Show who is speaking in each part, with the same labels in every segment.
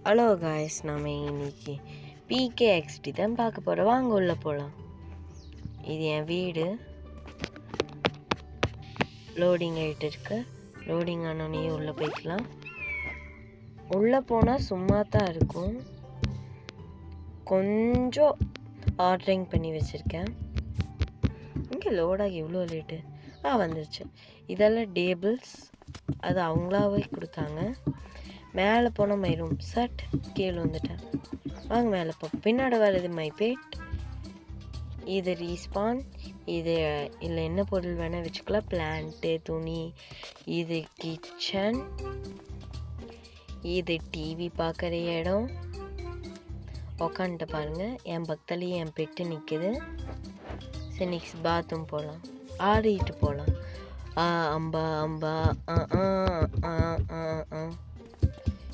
Speaker 1: Hello guys, நம்ம இன்னைக்கு PKXD தான் பார்க்க போகிறோம். வாங்க உள்ளே போகலாம். இது என் வீடு. லோடிங் ஆகிட்டு இருக்கு. லோடிங் ஆனோடனே உள்ளே போய்க்கலாம். உள்ளே போனால் சும்மா தான் இருக்கும். கொஞ்சம் ஆர்டரிங் பண்ணி வச்சுருக்கேன். இங்கே லோடாகி எவ்வளோ லேட்டு வந்துருச்சு. இதெல்லாம் டேபிள்ஸ், அது அவங்களாவே கொடுத்தாங்க. மேலே போனால் மை ரூம் சட், கீழே வந்துட்டேன். வாங்க மேலே போ. பின்னாடி வர்றது மை பெட். இது ரீஸ்பான். இது இல்லை என்ன பொருள் வேணால் வச்சுக்கலாம். பிளான்ட்டு, துணி. இது கிச்சன். இது டிவி பார்க்குற இடம். உக்காந்துட்டு பாருங்கள். என் பக்கத்துலேயே என் பெட்டு நிற்குது. சரி, நெக்ஸ்ட் பாத்ரூம் போகலாம். ஆடிட்டு போகலாம். அம்பா அம்பா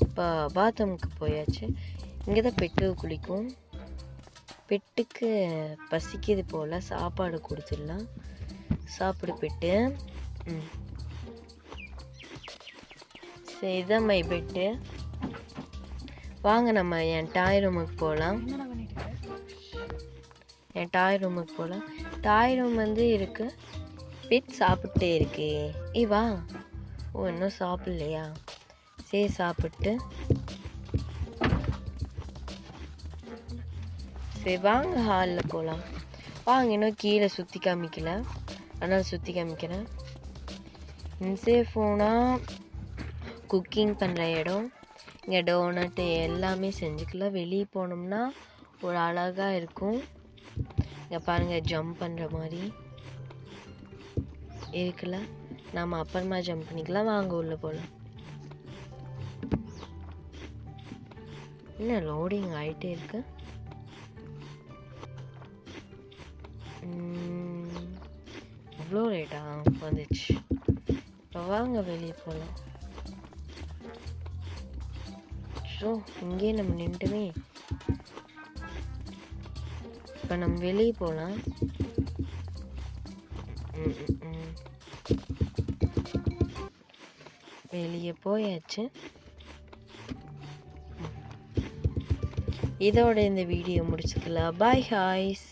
Speaker 1: இப்போ பாத்ரூமுக்கு போயாச்சு. இங்கே தான் பெட்டு குளிக்கும். பெட்டுக்கு பசிக்குது போல், சாப்பாடு கொடுத்துடலாம். சாப்பிடு பெட்டு. சரி, இதான் மை பெட்டு. வாங்க நம்ம என் டாய் ரூமுக்கு போகலாம். என் டாய் ரூமுக்கு போகலாம். டாய் ரூம் வந்து இருக்கு. பெட் சாப்பிட்டே இருக்கு. வா. இன்னும் சாப்பிட்லையா? சரி, சாப்பிட்டு சரி வாங்க ஹாலில் போகலாம். வாங்க, இன்னும் கீழே சுற்றி காமிக்கல, அதனால் சுற்றி காமிக்கிறேன். இன்சே போனால் குக்கிங் பண்ணுற இடம். இங்கே டோனட்டு எல்லாமே செஞ்சுக்கலாம். வெளியே போனோம்னா ஒரு அழகாக இருக்கும். இங்கே பாருங்கள், ஜம்ப் பண்ணுற மாதிரி இருக்குல்ல. நாம் அப்புறமா ஜம்ப் பண்ணிக்கலாம். வாங்க உள்ளே போகலாம். என்ன லோடிங் ஆகிட்டே இருக்கு. இவ்வளோ லேட்டா வந்துச்சு. இப்போ வாங்க வெளியே போகலாம். ஸோ இங்கேயே நம்ம நின்றுமே. இப்போ நம்ம வெளியே போகலாம். வெளியே போயாச்சு. இதோட இந்த வீடியோ முடிச்சுக்கலாம். பாய் ஹாய்ஸ்.